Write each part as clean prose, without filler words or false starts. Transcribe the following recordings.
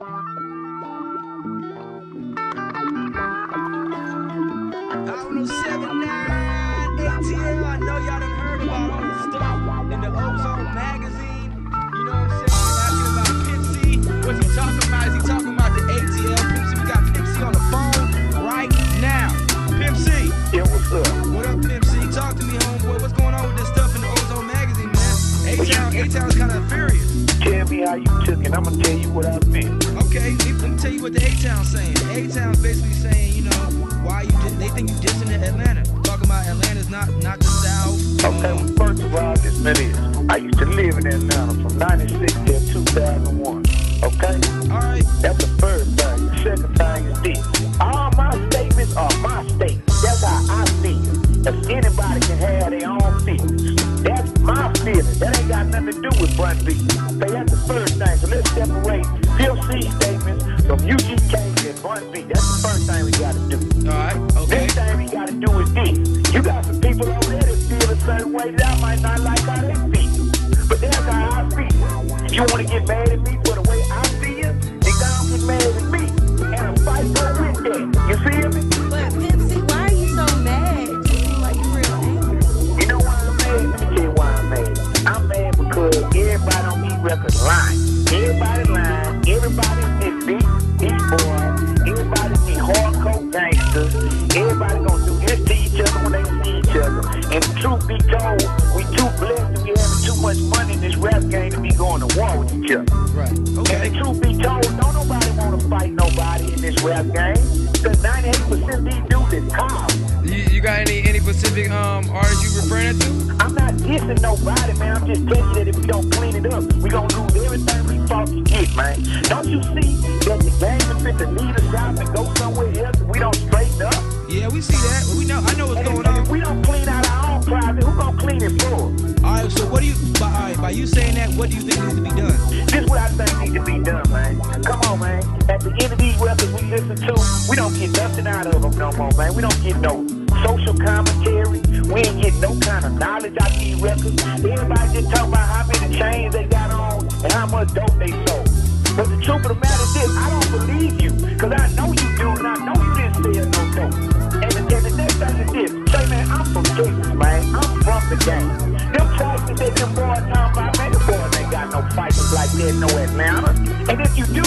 ATL, I know y'all done heard about all the stuff in the Ozone magazine. You know what I'm saying? Asking about Pimp C. What's he talking about? Is he talking about the ATL? Pimp C, we got Pimp C on the phone right now. Pimp C. Yeah, what's up? What up, Pimp C? Talk to me, homeboy. What's going on with this stuff in the Ozone magazine, man? A-Town's kind of furious. Tell me how you took it. I'm going to tell you what I meant. Okay, let me tell you what the A-Town's saying. The A-Town's basically saying, you know, why you they think you dissing Atlanta. Talking about Atlanta's not the South. Okay, well, first of all, this is. I used to live in Atlanta from 96 till 2001. Okay? Alright. That's the first thing. The second thing is this. All my statements are my statements. That's how I feel. If anybody can have their own feelings, that's my feeling. That ain't got nothing to do with Bun B. Okay, that's the first thing. So let's separate Pimp C statements from UGK and Bun B. That's the first thing we got to do. Alright, okay. Next thing we got to do is this. You got some people over there that feel a certain way that I might not like how they feel. But that's how I feel. If you want to get mad at me for the way I feel, then don't get mad at me. And a fight go with that. You feel me? But Pimp C, why are you so mad? You seem like you're real angry. You know why I'm mad? Let me tell you why I'm mad. I'm mad because everybody on these records lying. Everybody lying. Everybody is these boys. Everybody be hardcore gangsters. Everybody gonna do this to each other when they see each other. And the truth be told, we too blessed and we having too much money in this rap game to be going to war with each other. Right. Okay. And the truth be told, don't nobody want to fight nobody in this rap game. Because 98% of these dudes is cops. You got any specific artists you referring to? I'm not dissing nobody, man. I'm just telling you that if we don't clean it up, we gonna lose everything we fought to get, man. Don't you see that the game is fit to lead us out and go somewhere else if we don't straighten up? Yeah, we see that. I know what's going And on. if we don't clean out our own private, who gonna clean it for us? Alright, so what do you by you saying that, what do you think needs to be done? This is what I think needs to be done, man. Come on, man. At the end of these records we listen to, we don't get nothing out of them no more, man. We don't get no social commentary. We ain't get no kind of knowledge out of these records. Everybody just talking about how many chains they got on and how much dope they sold. But the truth of the matter is this, I don't believe you, because I know you do, and I know you didn't sell no dope. And the next thing is this, say, man, I'm from Texas, man. I'm from the game. Them tracks that them boys talking about, man, the boys ain't got no fighters like that, no Atlanta. And if you do,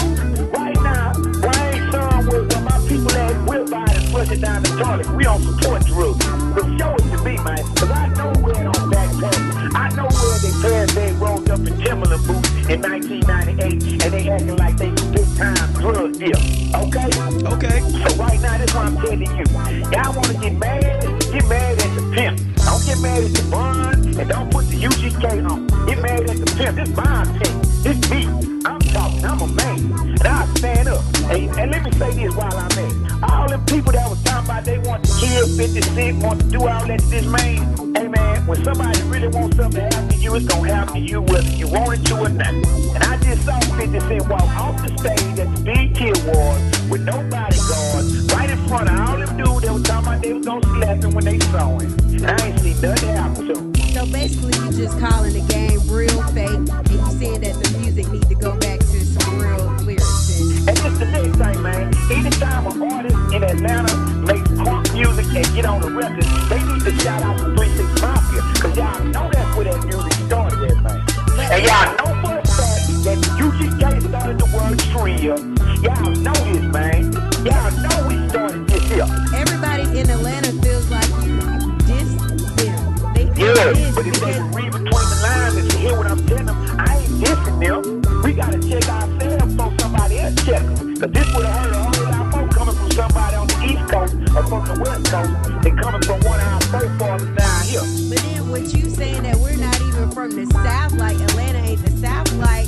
right now, Brian son with my people at will buy and flush it down the toilet. We don't support drugs. But show it to me, man, because I know where it on backpack. I know where they parents they rolled up in Timberland boots in 1998, and they acting like they big time drug deal. Okay? Okay. So right now, that's what I'm telling you. Y'all want to get mad at the pimp. Don't get mad at the bun, and don't put the UGK on. Get mad at the pimp. This my opinion. It's me. I'm talking. I'm a man. And I stand up. And let me say this while I'm at. All them people that was talking about they want to kill 50 Cent, want to do all that to this man. Hey, man, when somebody really wants something to happen to you, it's going to happen to you whether you want it to or not. And I just saw 50 Cent walk off the stage at the BT Awards with no bodyguards right in front of all them dudes that was talking about they was going to slap him when they saw him. And I ain't seen nothing happen to him. So basically, you just calling the game real fake, and you saying that the music need to go back to some real lyrics. And this the next thing, man. Anytime an artist in Atlanta makes punk music and get on the record, they need to shout out to 3-6 Mafia, because y'all know that's where that music started at, man. And y'all know for a fact that UGK started the word trio. Y'all know this, man. Y'all know we started this here. Everybody in Atlanta feels like you diss them. They feel Yeah, but if they read between the lines and hear what I'm telling them, I ain't dissing them. We gotta check ourselves before somebody else check them. Because this would have hurt a whole lot more coming from somebody on the East Coast or from the West Coast than coming from one of our first farmers down here. But then what you saying that we're not even from the South, like Atlanta ain't the South, like,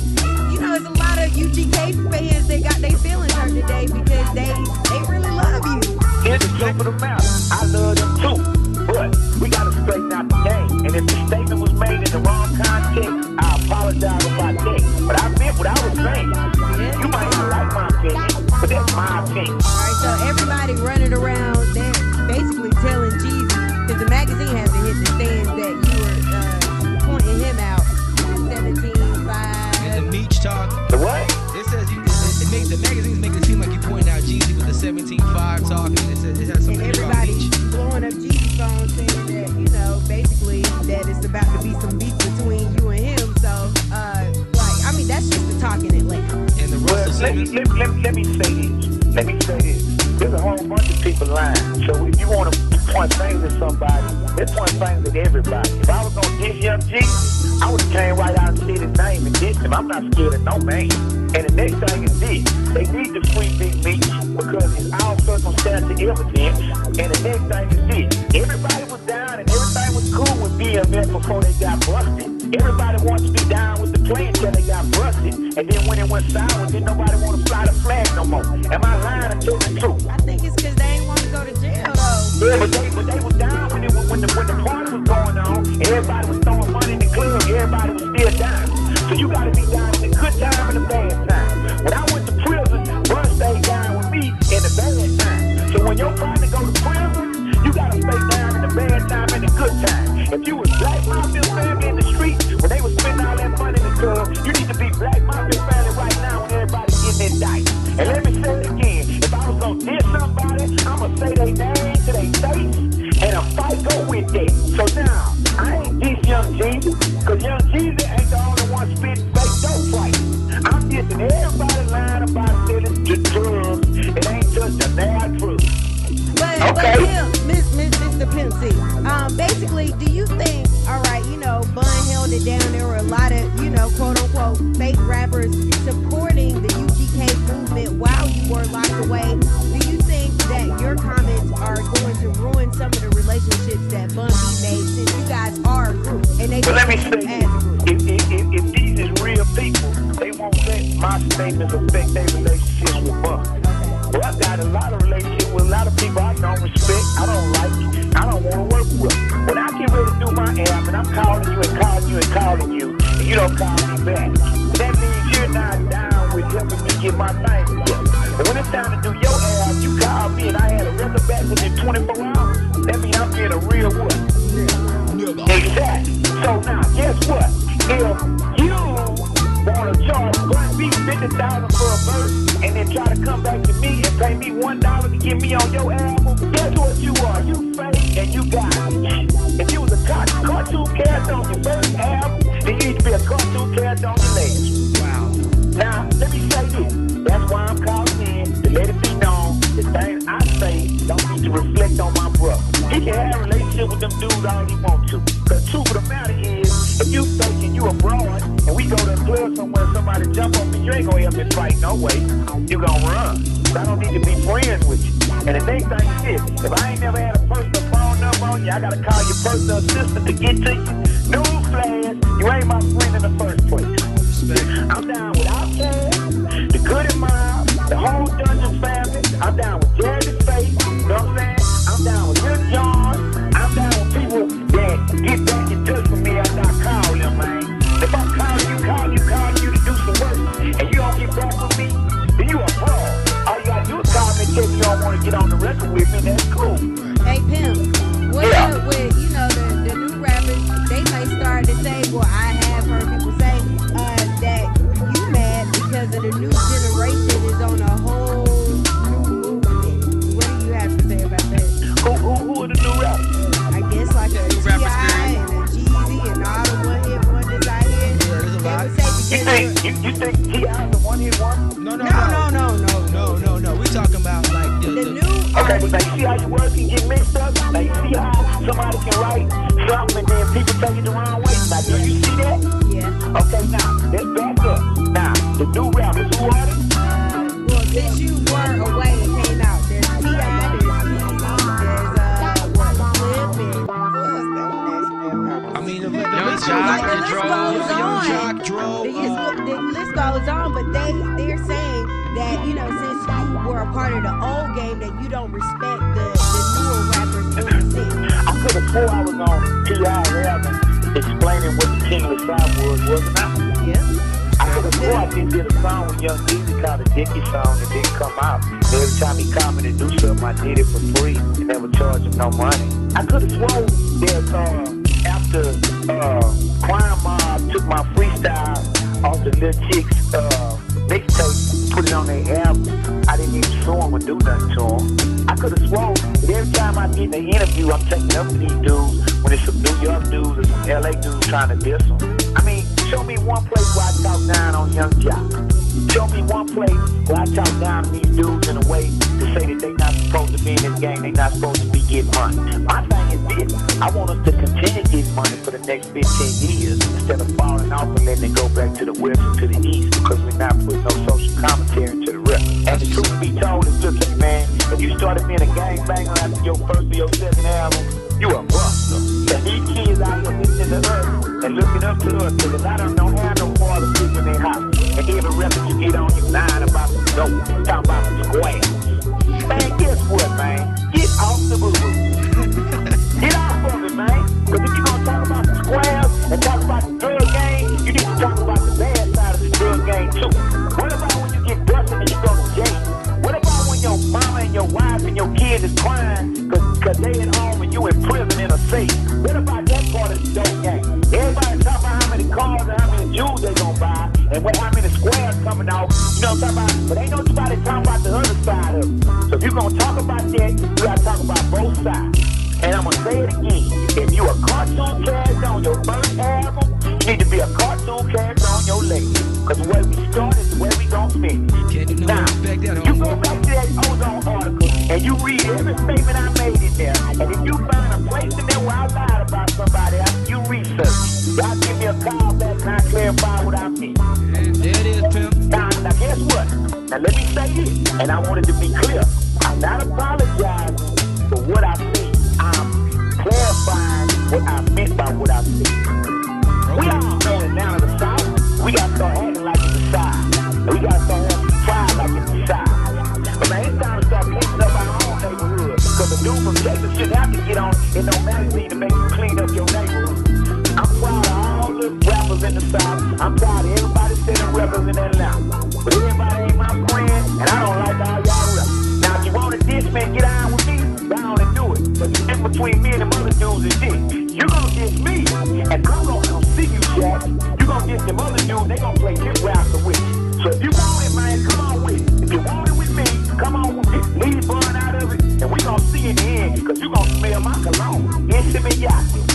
you know, there's a lot of UGK fans that got their feelings hurt today because they really love you. Here's the truth of the matter. I love them too. But we gotta straighten out the game. And if the statement was made in the wrong context, I apologize about that. But I meant what I was saying. You might not like my opinion, but that's my opinion. Alright, so everybody running around, they're basically telling Jeezy, because the magazine hasn't hit the stands that you were pointing him out. 17, 5. And the Meech talk. The what? It says you. the magazine's making it seem like you pointing out Jeezy with the 17.5 talking. It has some And pretty strong everybody beach. blowing up Jeezy's phone saying that, you know, basically that it's about to be some beef between you and him. So, like, I mean, that's just the talk in Atlanta. And the Russell Simmons. Let me say this. Let me say this. There's a whole bunch of people lying. So if you want to point fingers at somebody, let's point fingers at everybody. If I was going to diss Young Jeezy, I would have came right out and said his name and dissed him. I'm not scared of no man. And the next thing is this. They need to free Big Meech because it's all circumstantial evidence. And the next thing is this. Everybody was down and everything was cool with BMF before they got busted. Everybody wants to be down with the play until they got busted. And then when it went sour, then nobody want to fly the flag no more. Am I lying or telling the truth? I think it's because they ain't want to go to jail, though. Yeah, but they was down when the party was going on. And everybody was throwing money in the club. Everybody was still down. So you got to be down in the good time and the bad time. When I went to prison, Bun stayed down with me in the bad time. So when your partner go to prison, you got to stay down in the bad time and the good time. If you was Black Mafia family in the street, when they was spending all that money in the club, you need to be Black Mafia family right now when everybody's getting indicted. And let me say it again. If I was going to diss somebody, I'm going to say their name to their face, and a fight go with that. So now, I ain't diss Young Jeezy, because Young Jeezy ain't the only one spitting fake dope fight. I'm dissing everybody lying about selling the drugs. It ain't just a bad truth. But yeah, Mr. Pimp C, basically, do you think, all right, you know, Bun held it down. There were a lot of, you know, quote unquote, fake rappers supporting the UGK movement while you were locked away. Do you think that your comments are going to ruin some of the relationships that Bun B made since you guys are a group and they But let me say, as a group? if these is real people, they won't let my statements affect their relationships with Bun. Well, I got a lot of relationships with a lot of people I don't respect, I don't like, I don't want to work with. When I get ready to do my app and I'm calling you and calling you and calling you, and you don't call me back, that means you're not down with helping me get my thing together. And when it's time to do your app, you call me and I had a record back within 24 hours, that means I'm being a real what? Exactly. So now, guess what? If you want to charge Bun B $50,000 for a verse and then try to come back to me and pay me $1 to get me on your album, guess what you are? You fake and you got it. If you was a cartoon character on your first album, then you need to be a cartoon character on your last. Wow. Now, let me say this. That's why I'm calling in, to let it be known the things I say don't need to reflect on my brother. He can have a relationship with them dudes all he wants to. Because truth of the matter is, if you faking you abroad and we go to a club somewhere, somebody jump on me, you ain't gonna help me fight no way. You gonna run. So I don't need to be friends with you. And the next thing is this, if I ain't never had a personal phone number on you, I gotta call your personal assistant to get to you. Newsflash, you ain't my friend in the first place. I'm down with Outkast, the Good and Mild, the whole Dungeon family. I'm down with Jerry the Face, you know what I'm saying? I'm down with Lil Jon. I'm down with people that get back in touch with me after I call them, man. If I'm calling you to do some work, and you don't get back with me, then you a fraud. All you gotta do is call me and tell me you don't want to get on the record with me, that's cool. Hey, Pimp, what's up with, you know, the new rappers? They may start to say, well, I have heard people say that you mad because of the new generation is on a whole new movement. What do you have to say about that? Who are the new rappers? I guess like a T.I. and a Jeezy and all the one-hit wonders out here. Yeah, there's a lot. You think T.I. the one-hit one? No. We talking about like the new Okay, but now you see how your words can get mixed up? Now you see how somebody can write something and then people take it the wrong way? Now do you see that? Yeah. Okay, now, let's back up. Now, the new rappers, who are they? Well, since you were away and came out, there's T.I., there's Jeezy, there's Flip, and who else that I mean, the list list goes on, but they're saying that, you know, since you were a part of the old game, that you don't respect the newer rappers on the scene. I could have swore I was on T.I. album explaining what the King of the South was, wasn't I? Yeah. I could have swore I did a song with Young Jeezy called the Dickie song that didn't come out. And every time he called me to do something, I did it for free and never charged him no money. I could have swore that after Crime Mob took my freestyle off the little chick's mixtape, put it on their album. I didn't even sue them or do nothing to them. I could have sworn that every time I get in an interview, I'm taking up for these dudes when it's some New York dudes or some LA dudes trying to diss them. I mean, show me one place where I talk down on Young Jock. Show me one place where I talk down to these dudes in a way to say that they not supposed to be in this game, they not supposed to be getting money. My thing is this, I want us to continue getting money for the next 15 years instead of falling off and letting it go back to the west and to the east because we're not putting no social commentary into the rep. And the truth be told is just like, man, if you started being a gangbanger after your first or your second album, you a buster. And these kids out here listening to us and looking up to us because I don't know how no more to sleep in their house. And every record you get on, you lying about the dope, talking about the squares. Man, guess what, man? Get off the boo-boo. Get off of it, man. Because if you're going to talk about the squares and talk about the drug game, you need to talk about the bad side of the drug game, too. What about when you get busted and you go to jail? What about when your mama and your wife and your kids is crying because they at home and you in prison in a safe? What about that part of the dope game? Everybody talk about how many cars and how many jewels they gonna buy and how many squares coming out. You know what I'm talking about? But ain't nobody talking about the other side of it. So if you're gonna talk about that, you gotta talk about both sides. And I'm gonna say it again. If you a cartoon character on your first album, you need to be a cartoon character on your latest. Because the way we start is the way we gon' finish. Now, you go back to that Ozone article and you read every statement I made in there. And if you find a place in there where I lied about somebody after you research, y'all give me a call back and I clarify what I mean. There it is, Pimp. Now guess what? Now let me say this, and I want it to be clear. I'm not apologizing for what I said. I'm clarifying what I meant by what I said. We all know that now in the South, we gotta start acting like it's the side. And we gotta start having pride like it's the side. But man, it's time to start cleaning up our own neighborhood. Because the dude from Texas shouldn't have to get on in no magazine to make you clean up your neighborhood. I'm proud of all the rappers in the South. I'm proud of everybody sending rappers in Atlanta. But everybody ain't my friend, and I don't like all y'all rappers. Now, if you want to diss me and get on with me, go on and do it. But the difference between me and them other dudes is this. You gonna diss me, and I'm gonna come see you, Jack. You gonna diss them other dudes, they gonna play this rapper with you. So if you want it, man, come on with it. If you want it with me, come on with it. Leave Bun out of it, and we gonna see in the end, because you gonna smell my cologne. Intimidate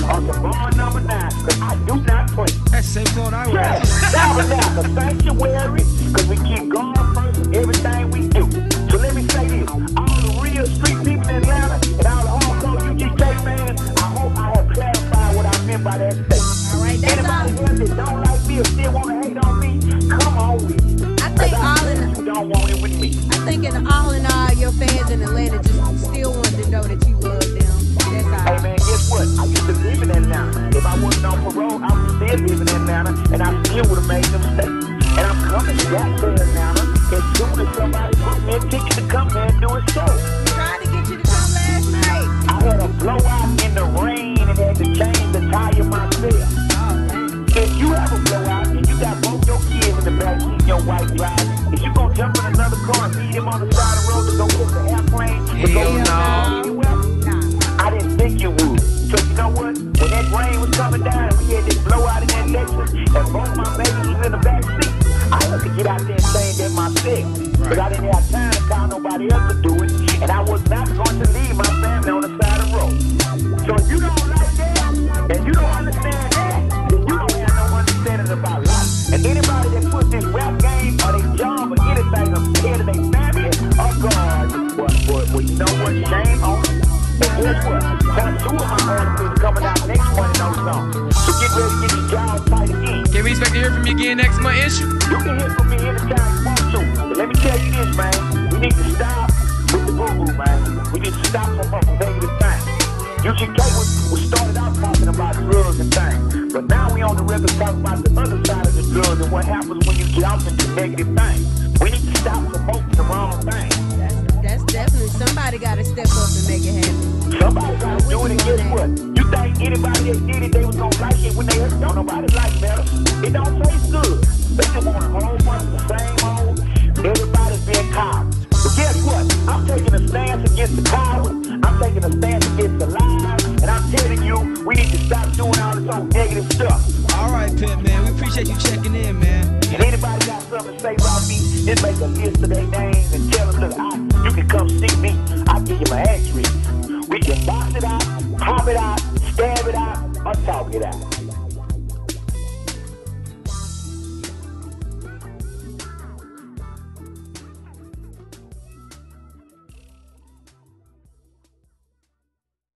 on the Bun number 9, because I do not play. That's the same phone I wear. Now, the sanctuary, because we keep going first in everything we do. So let me say this. All the real street people in Atlanta and all the hardcore UGK fans, I hope I have clarified what I meant by that statement. All right, that's Anybody all. else that don't like me or still want to hate on me, come on with it. I think all in you don't want it with me. I think in all, your fans in Atlanta just still want to know that you love them. That's all. Hey man, guess what? I used to live in Atlanta. If I wasn't on parole, I would still live in Atlanta, and I still would have made them mistakes. And I'm coming back to Atlanta as soon as somebody put me a ticket to come here and do a show. Tried to get you to come last night. I had a blowout in the rain and had to change the tire myself. If you have a blowout and you got both your kids in the back seat and your wife driving, is you gonna jump in another car and meet him on the side of the road to go get the airplane? I didn't think you would. So you know what? When that rain was coming down and we had this blowout in that Lexus and both my babies was in the back seat, I had to get out there and change that myself. Because I didn't have time to call nobody else to do it. And I was not going to leave my family on the side of the road. So if you don't like that, and you don't understand that, then you don't have no understanding about life. And anybody that puts this rap game or their job or anything ahead of their family, oh God, well, you know what? Shame on them. And guess what? Time 2 of my articles coming out next month in those songs. So get ready to get your jaws tight again. Can we expect to hear from you again next month, issue? You can hear from me anytime you want to. But let me tell you this, man. We need to stop with the boo-boo, man. We need to stop from negative things. UGK was started out talking about drugs and things. But now we on the record talking about the other side of the drugs and what happens when you get off into negative things. We need to stop promoting the wrong thing. That's definitely, somebody got to step up and make it happen. Somebody got to do it, and guess what? You think anybody that did it, they was going to like it when they heard it? Don't nobody like better. It don't taste good. They just want a whole bunch of the same old, everybody's being cowards. But guess what? I'm taking a stance against the cowards. I'm taking a stance against the lies. And I'm telling you, we need to stop doing all this old negative stuff. All right, Pimp, man. We appreciate you checking in, man. And anybody got something to say about me, a list of their names and tell them, look, you can come see me. I'll give you my address. We can box it out, pop it out, stab it out, or talk it out.